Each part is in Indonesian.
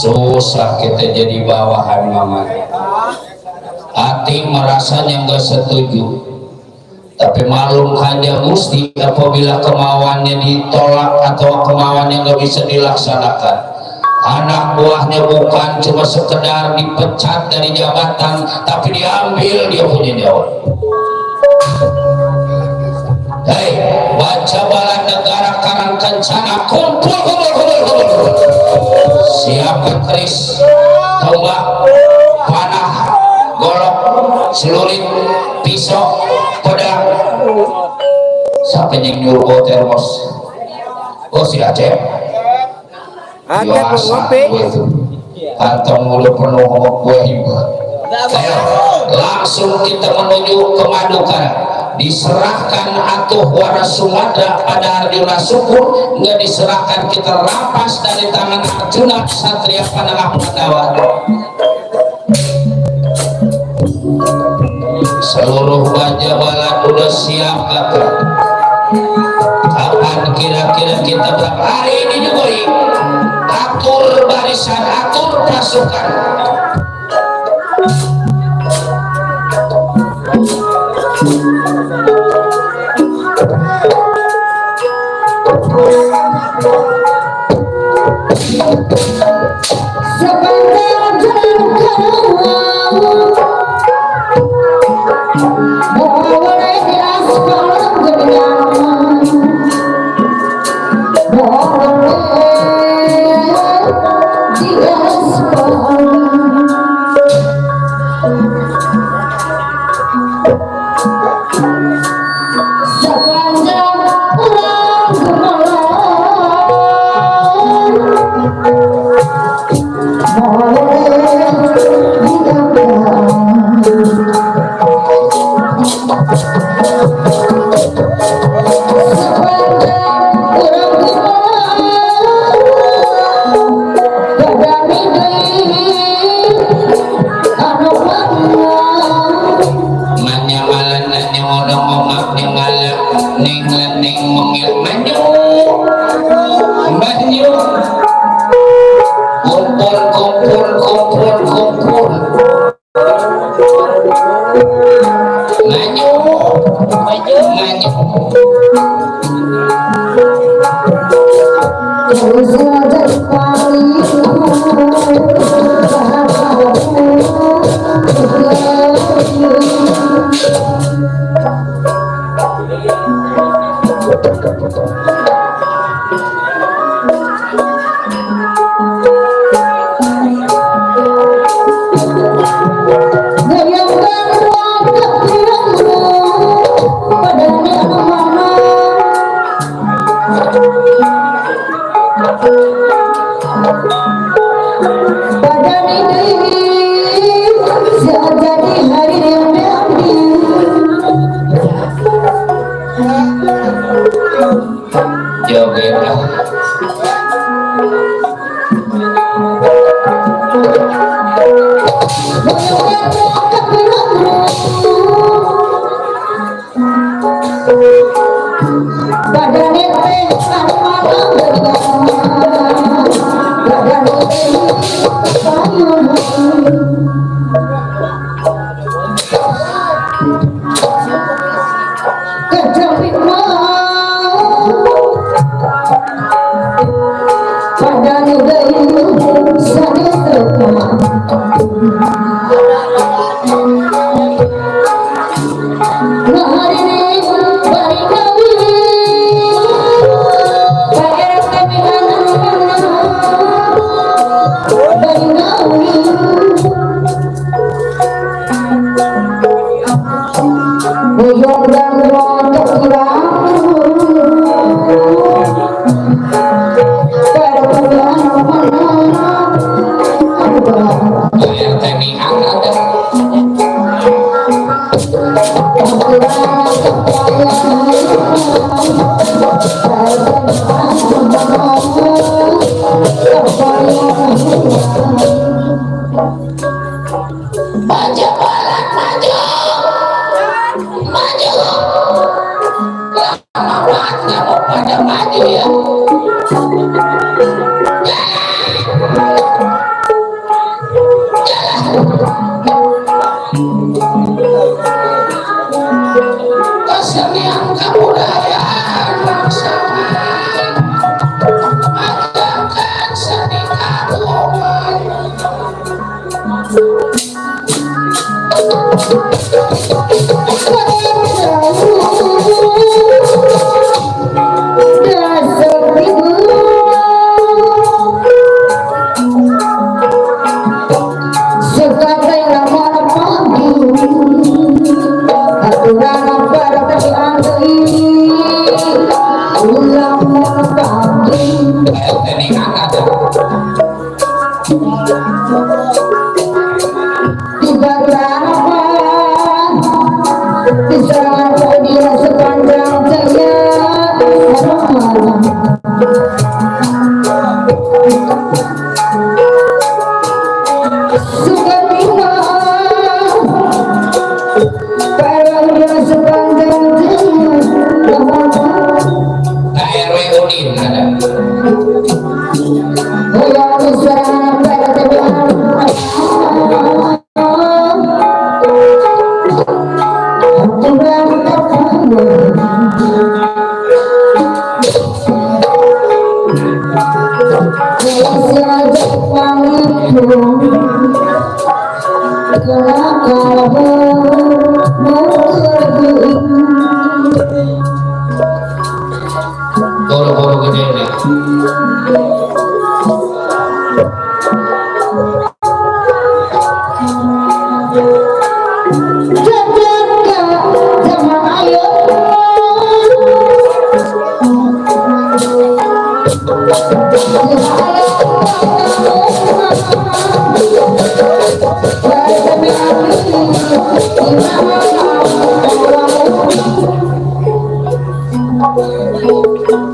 Susah kita jadi bawahan mama. Hati merasanya nggak setuju, tapi malum hanya mesti apabila kemauannya ditolak atau kemauannya nggak bisa dilaksanakan. Anak buahnya bukan cuma sekedar dipecat dari jabatan, tapi diambil dia punya nyawa. Hei, baca bala negara Karang Kencana, kumpul. Siapkan keris, tombak, panah, golok, celurit, pisau, pedang. Sampai nyuruh termos. Oh si Aceh. Biasa gue tuh. Kantong mulut penuh sama kue juga. Ayo, langsung kita menuju ke Madukara. Diserahkan atuh waras Sumatra pada Arjuna Sukur, nggak diserahkan kita rampas dari tangan Arjuna Satria Panengah Pandawa. Seluruh baja balat udah siap kakak. Kapan kira-kira kita berapa hari ini juga atur barisan, atur pasukan. Sepanjang jalan kau boleh diaspal geriang, boleh diaspal. Sepanjang pulang ya. Kesenian kebudayaan bangsa ajarkan seni kagum boro-boro gede nih.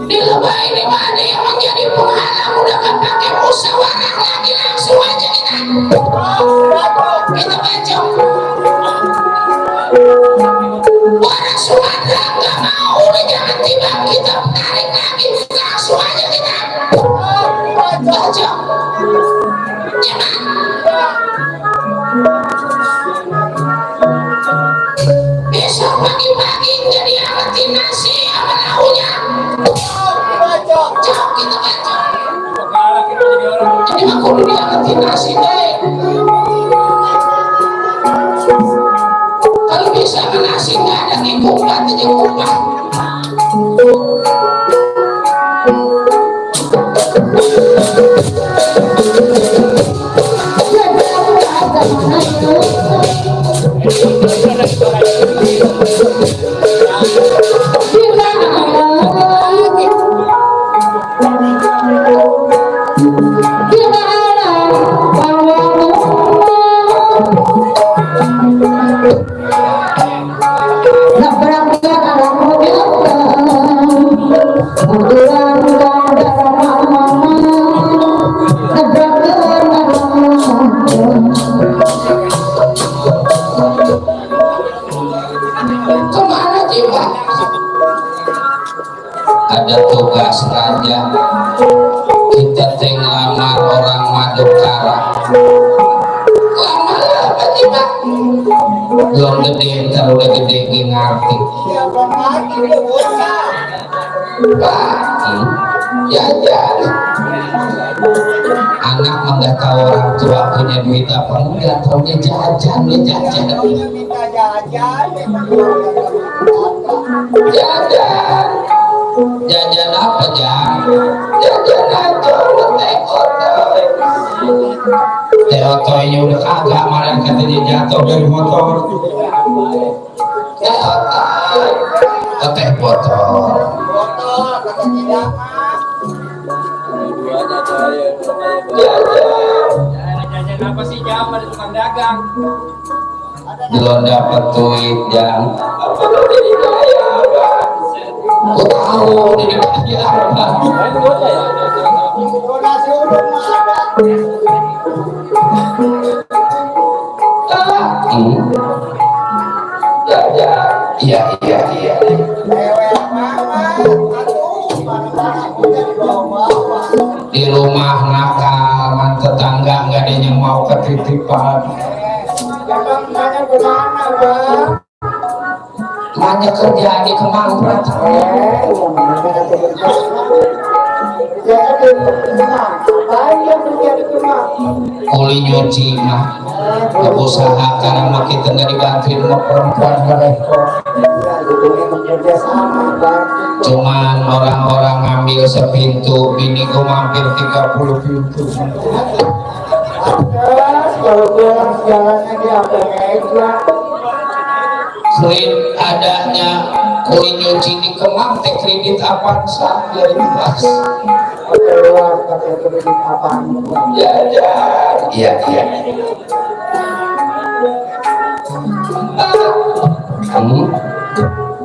Dilebay di mana yang menjadi penghalang udah gak pakai musyawarah lagi, langsung aja kita baca. Orang Sumatera gak mau udah jangan tiba, kita tarik lagi, langsung aja kita baca. Besok pagi-pagi jadi angetin nasi sama lauknya. Cok kita baca. Ini mah kudu diangetin nasi deh. Kalau bisa nasi nggak ada nih kupat aja kupat. Kemana jiwa? Ada tugas raja. Kita lamar orang Madukara. Lamar apa jiwa? Belum gede, kalau udah gede ngerti. Pak, jajan. Anak nggak tahu orang tua punya duit apa enggak, taunya jajan, jajan. Jajan apa jajan aja udah teh otoynya udah kagak, kemarin katanya jatuh dari motor. Teh botol jajan apa sih jam ada tukang dagang belum dapat duit jam apa jadi kaya aku tahu jadi kaya iya di rumah nakal, man tetangga nggak ada yang mau ketitipan. Banyak kerja di Kemang Pratama. Kuli nyuci mah usaha karena mah kita nggak dibantuin sama perempuan mereka. Cuman orang-orang ngambil sepintu, bini gua mampir 30 pintu. Kalau pulang jalannya di apa meja. Selain adanya kuli nyuci di Kemang, teh kredit Avanza dari kelas. Keluar pakai kredit apa? Iya.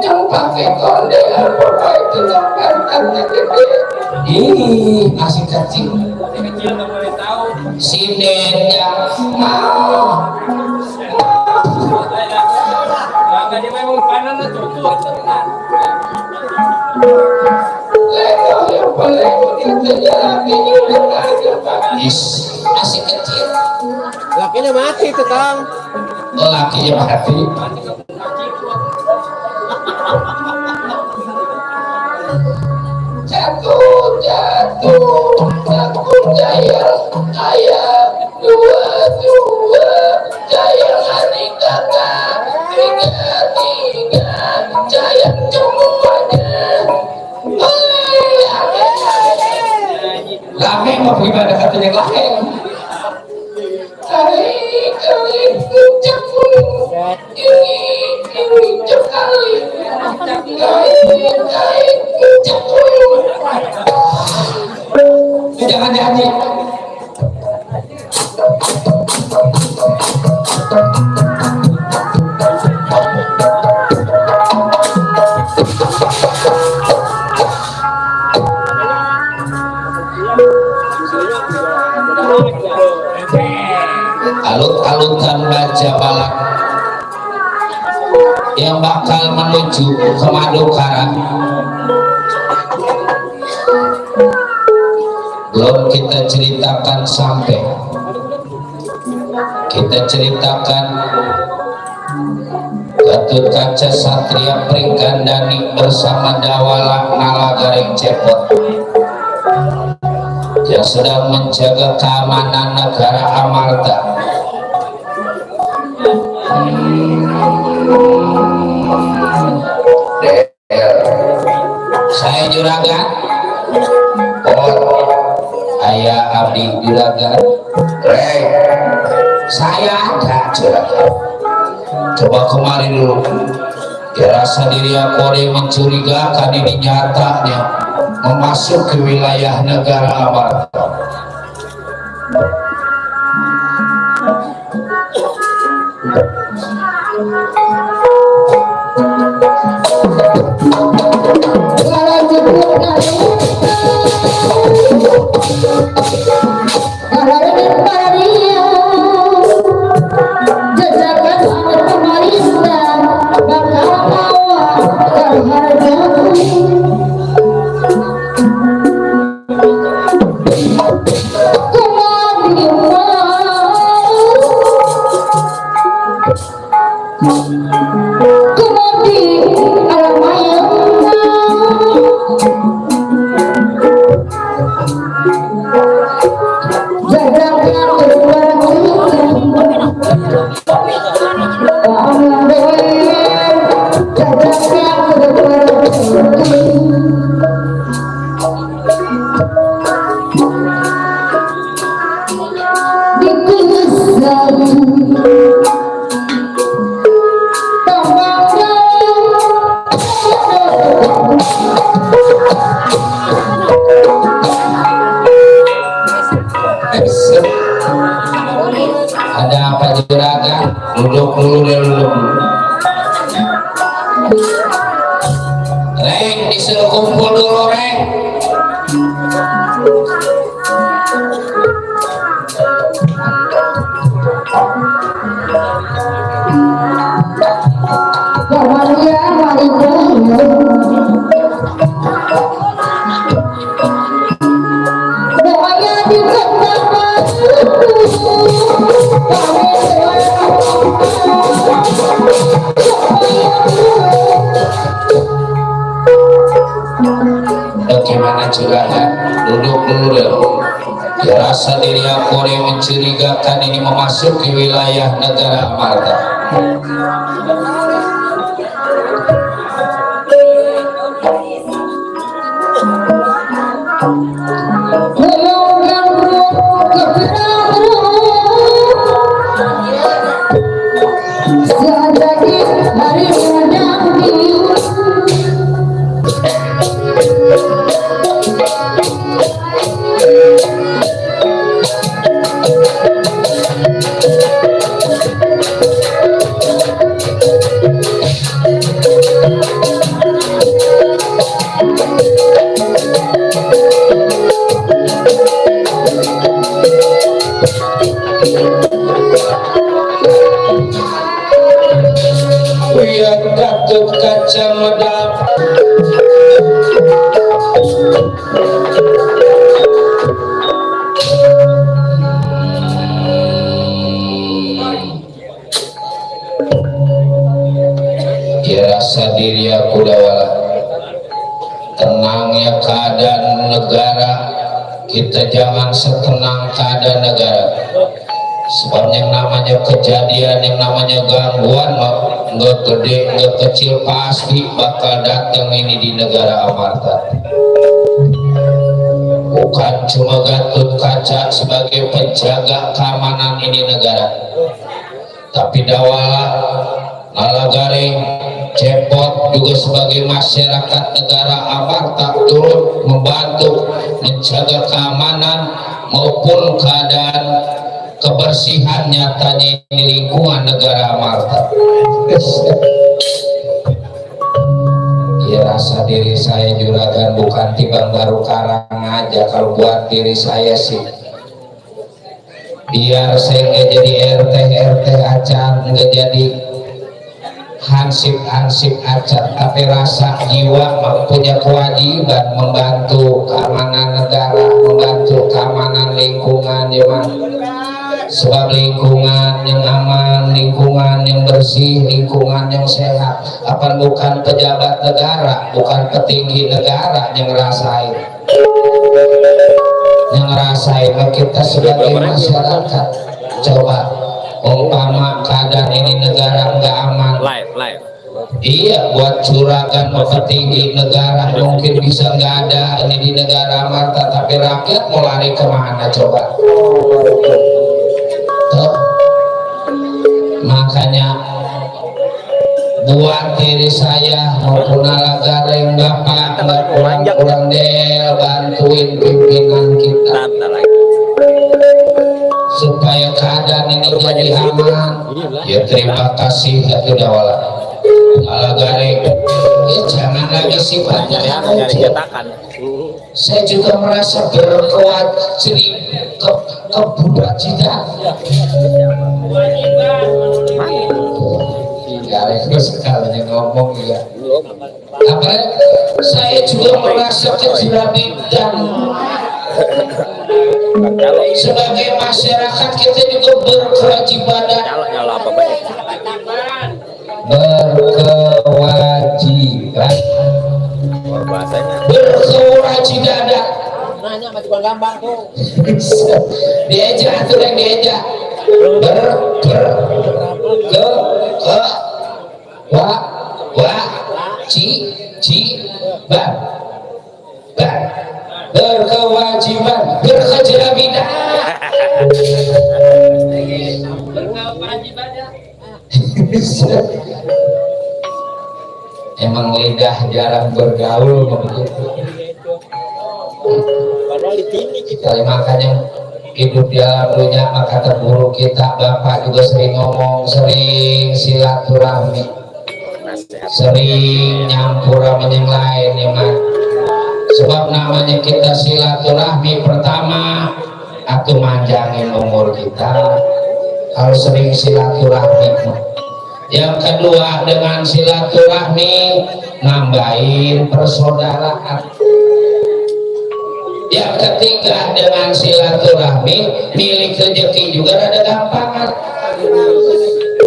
Yang pakai kondel, pakai tenang gede. Ih, masih kecil. Nggak boleh tahu. Sinden yang mau. Nggak dia memang panen tuh. Lego yang paling kita jalani juga Is masih kecil. Lakinya mati tuh Kang. Lakinya mati. Jatuh jaya ayah dua jaya hari kakak tiga jaya semuanya. Laheng mau ibadah katanya laheng. Kali jangan nyanyi. Alut-alutan baca balak yang bakal menuju ke Madukara. Belum kita ceritakan sampai kita ceritakan Gatut Kaca Satria Prikandani bersama Dawala Nalagareng Cepot yang sedang menjaga keamanan negara Amarta. Saya juragan ayah abdi juragan saya ada juragan. Coba kemarin dulu dirasa diri aku mencurigakan ini nyatanya memasuki wilayah negara Amarta. Ada apa juragan? Duduk dulu. Reng, disuruh kumpul dulu, Reng. Doa bagaimana juragan? Duduk dulu deh. Ya, rasa diri aku yang mencurigakan ini memasuki wilayah negara Amarta. Ya, rasa diri aku dawala tenangnya keadaan negara kita, jangan setenang keadaan negara, sebab yang namanya kejadian, yang namanya gangguan nggak gede nggak kecil pasti bakal datang ini di negara Amarta. Bukan cuma Gatot Kaca sebagai penjaga keamanan ini negara, tapi dawala Nalagaring Cepot juga sebagai masyarakat negara Amarta turut membantu menjaga keamanan maupun keadaan kebersihan nyatanya di lingkungan negara Amarta. Ya, rasa diri saya juragan bukan tibang baru karang aja. Kalau buat diri saya sih biar saya nggak jadi RT acan, nggak jadi hansip acan, tapi rasa jiwa punya kewajiban membantu keamanan negara, membantu keamanan lingkungan ya man. Sebab lingkungan yang aman, lingkungan yang bersih, lingkungan yang sehat, apa bukan pejabat negara, bukan petinggi negara yang ngerasain, kita sebagai masyarakat. Coba umpama keadaan ini negara nggak aman, live. Iya, buat curagan petinggi negara mungkin bisa nggak ada ini di negara Amarta, tapi rakyat mau lari kemana coba? Tuh. Makanya buat diri saya maupun Nalagaring Bapak nggak kurang del bantuin pimpinan kita supaya keadaan ini jadi aman. Ya, terima kasih ya Dawala. Nalagaring, jangan lagi sifatnya Jatakan. Saya juga merasa keberkewajiban. Sekali ngomong ya. Apa? Saya juga merasa kewajiban. Sebagai masyarakat kita juga berkewajiban. Berkewajiban. Berkewajiban. Nanya sama tukang gambar tuh. Diajak tuh yang diajak. Berkewajiban, berkewajiban. Emang lidah jarang bergaul begitu. Kali makanya hidup di alam dunia maka terburuk kita. Bapak juga sering ngomong, sering silaturahmi, sering nyampur sama yang lain ya man. Sebab namanya kita silaturahmi, pertama atau manjangin umur kita, harus sering silaturahmi. Yang kedua, dengan silaturahmi nambahin persaudaraan. Yang ketiga, dengan silaturahmi milik rezeki juga ada gampangan.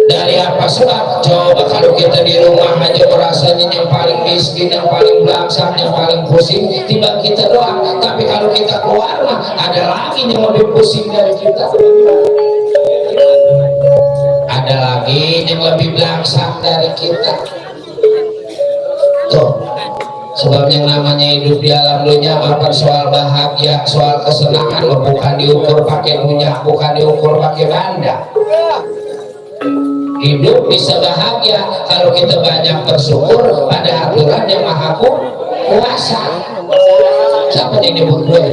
Dari apa sebab? Coba kalau kita di rumah aja merasa rasanya yang paling miskin, yang paling belangsak, yang paling pusing tiba kita doang. Tapi kalau kita keluar mah ada lagi yang lebih pusing dari kita, ada lagi yang lebih belangsak dari kita. Tuh sebab yang namanya hidup di alam dunia bukan soal bahagia, soal kesenangan, bukan diukur pakai dunia, bukan diukur pakai benda. Hidup bisa bahagia kalau kita banyak bersyukur pada aturan yang maha kuasa. Siapa yang nyebut gue?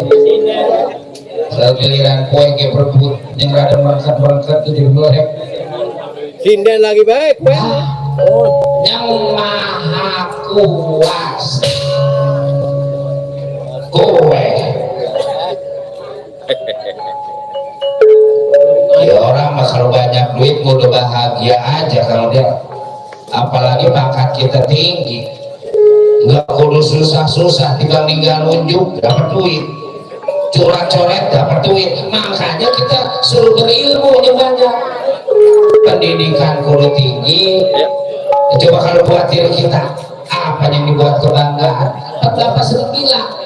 Kalau giliran kue kayak berebut yang rada merangkat jadi melek. Sinden lagi baik, Yang maha kuasa kue. Ya orang mah kalau banyak duit udah bahagia aja kalau dia, apalagi pangkat kita tinggi, nggak kudu susah-susah tinggal nunjuk dapat duit, coret-coret dapat duit. Makanya kita suruh berilmu yang banyak, pendidikan kudu tinggi. Coba kalau buat diri kita apa yang dibuat kebanggaan? Apa sering bilang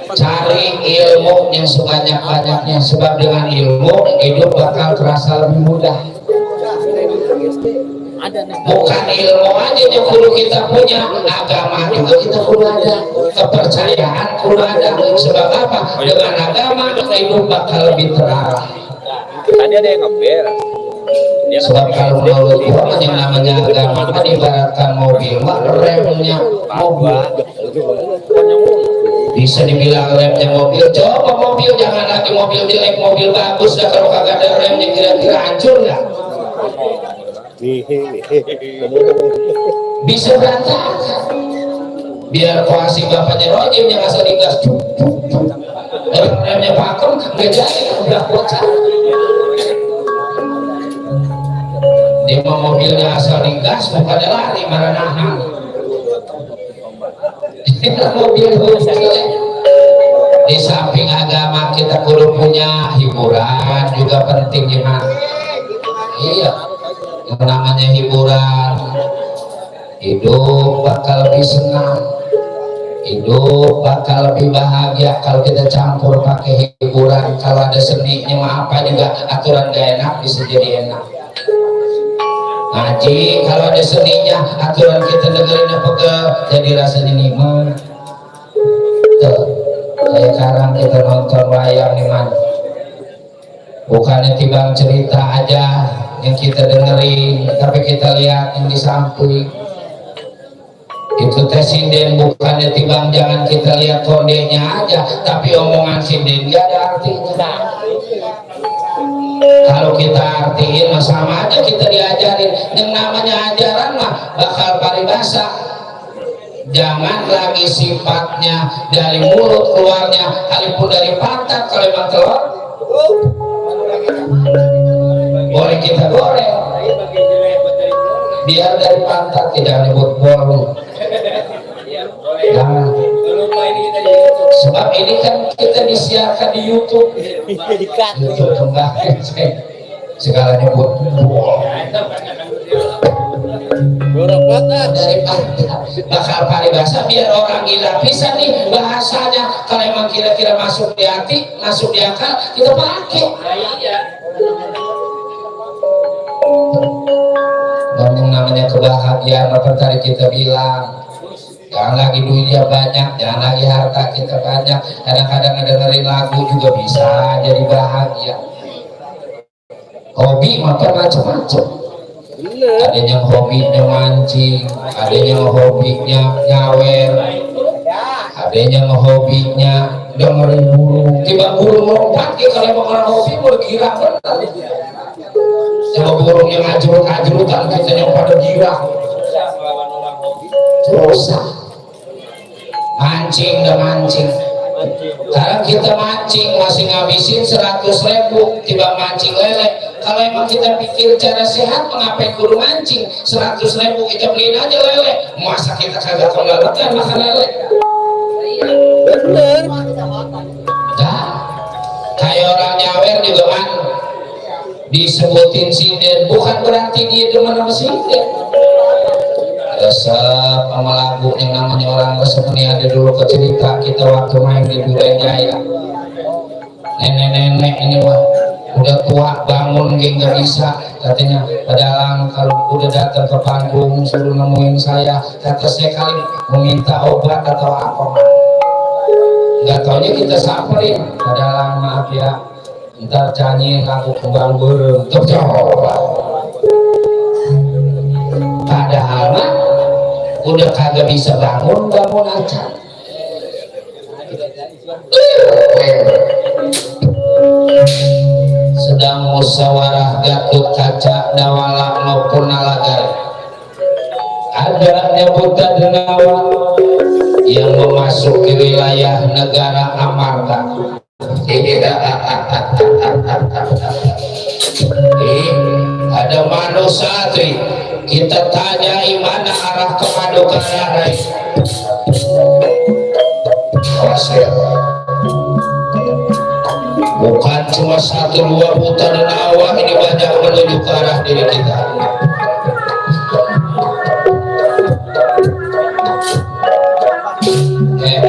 cari ilmu yang sebanyak-banyaknya, sebab dengan ilmu hidup bakal terasa lebih mudah. Bukan ilmu aja yang kudu kita punya, agama juga kita kudu ada, kepercayaan kudu ada. Sebab apa? Dengan agama hidup bakal lebih terarah. Tadi ada yang ngeber. Sebab kalau menurut gua yang namanya agama kan ibaratkan mobil, remnya mobil. Bisa dibilang remnya mobil. Coba mobil, jangan lagi mobil jelek, mobil bagus dah, kalau kagak ada remnya kira-kira hancur nggak? Bisa berantakan. Biar koasi bapaknya Rojim yang asal digas, remnya pakem nggak jadi, udah bocah. Dia mau mobilnya asal digas, bukannya lari marah nahan. Mobil di samping agama kita kudu punya hiburan juga penting gimana? Iya, yang namanya hiburan, hidup bakal lebih senang, hidup bakal lebih bahagia kalau kita campur pakai hiburan. Kalau ada seninya mah apa juga aturan gak enak bisa jadi enak. Ngaji kalau ada seninya, aturan kita dengerin apa ke jadi rasanya nikmat. Tuh kayak sekarang kita nonton wayang nih man, bukannya tibang cerita aja yang kita dengerin, tapi kita lihat yang di samping itu teh sinden. Bukannya tibang jangan kita lihat kondenya aja, tapi omongan sinden gak ada artinya. Kalau kita artiin mah sama aja kita diajarin. Yang namanya ajaran mah bakal paribasa. Jangan lagi sifatnya dari mulut keluarnya, kalipun dari pantat, kalau emang telur boleh kita goreng, biar dari pantat tidak nyebut bolu. Jangan. Sebab ini kan kita disiarkan di YouTube. YouTube kembali segala nyebut dari pantat bakal paribasa, biar orang gila bisa nih bahasanya. Kalau emang kira-kira masuk di hati, masuk di akal, kita pakai. Dan yang namanya kebahagiaan apa tadi kita bilang, jangan lagi duitnya banyak, jangan lagi harta kita banyak. Kadang-kadang dengerin lagu juga bisa jadi bahagia. Hobi maka macam-macam. Ada yang hobinya mancing, ada yang hobinya nyawer, ada yang hobinya dengerin burung. Tiba burung lompat, kalau orang hobi mau gila benar. Coba burung yang ngajurut-ngajurutan, kita yang pada gila. Terus mancing dan mancing. Sekarang kita mancing masih ngabisin 100.000 tiba mancing lele. Kalau emang kita pikir cara sehat, mengapa kudu mancing 100.000 kita beliin aja lele. Masa kita kagak kelaluan makan lele? Bener. Nah, kayak orang nyawer juga man disebutin sinden, bukan berarti dia demen sama sinden. resep sama lagu yang namanya orang resep ini ada dulu ke cerita kita waktu main di Duren Jaya. Nenek-nenek ini mah udah tua bangun nggak bisa katanya, padahal kalau udah datang ke panggung suruh nemuin saya, kata saya kali meminta obat atau apa mah nggak taunya kita samperin, padahal maaf ya ntar nyanyi lagu kembang burung coba, padahal mah udah kagak bisa bangun aja. Sedang musyawarah Gatot Kaca Dawala maupun Nalaga, ada nyebutan denawa yang memasuki wilayah negara Amarta. Ada Manusatri, kita tanya mana arah ke Madukara. Bukan cuma 1-2 putar denawa, ini banyak menuju ke arah diri kita.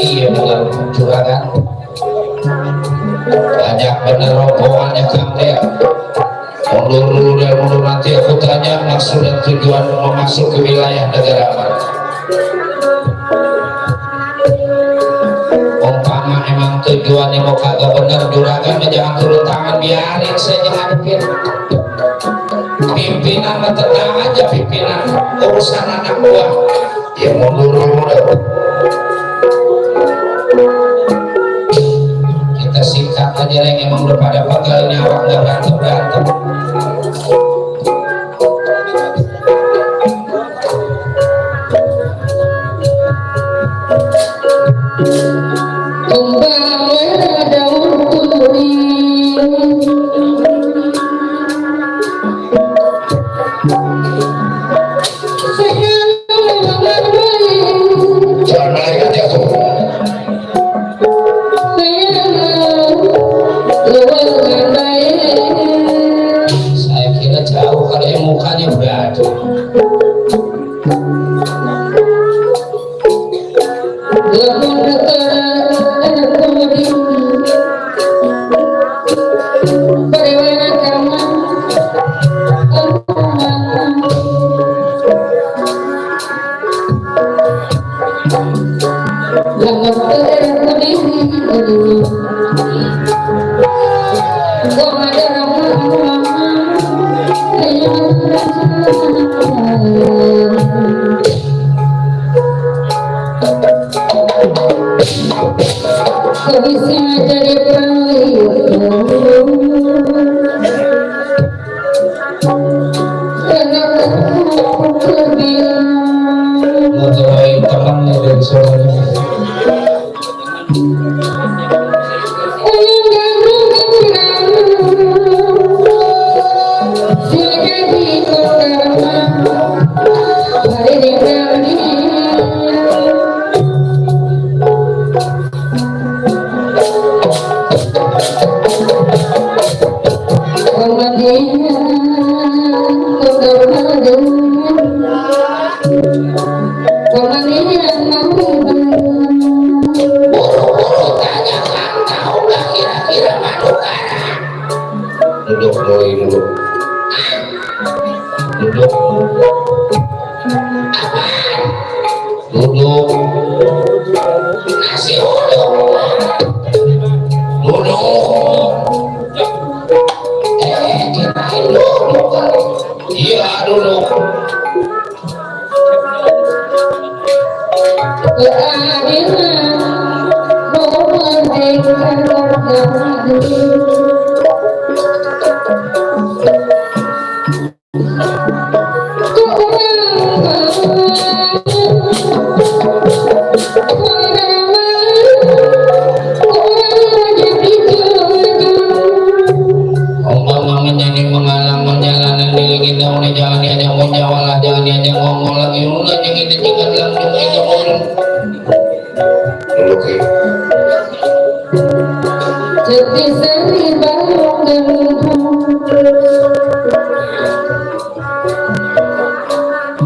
Iya benar curagan, banyak bener rombongannya Kang Dea. Mundur dan mundur, nanti aku tanya maksud dan tujuan memasuki wilayah negara aman. Umpama emang tujuannya mau kagak bener juragan, jangan turun tangan, biarin saya ngadepin. Pimpinan mah tenang aja, pimpinan urusan anak buah ya mundur. Kita singkat aja yang emang udah pada pagal ini awak nggak berantem.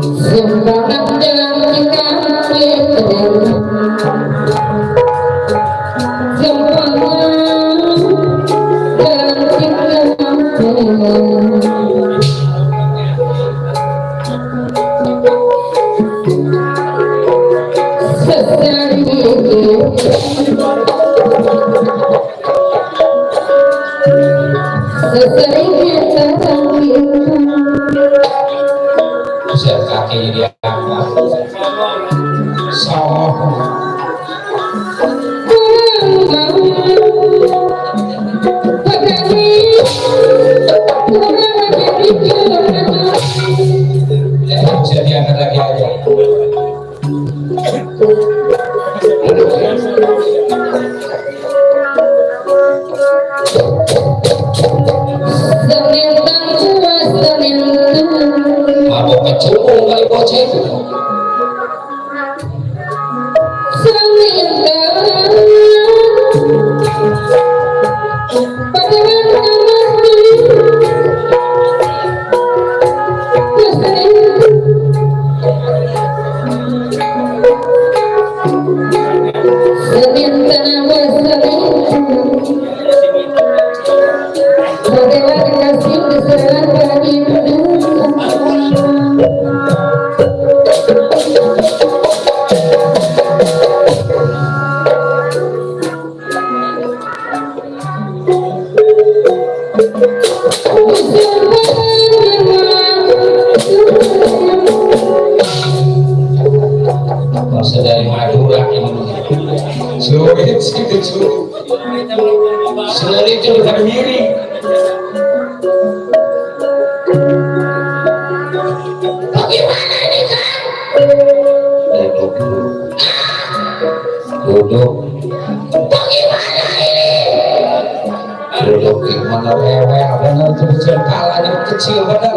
Sembahkan Bisa kakinya diangkat. Sama. Bisa diangkat lagi aja. Mabok kecubung kali bocah. Masa dari Madura ini sulit itu sulit itu bukan miring. Bagaimana ini kan? Duduk. Bagaimana ini? Duduk gimana rewel bener tuh kalanya kecil bener.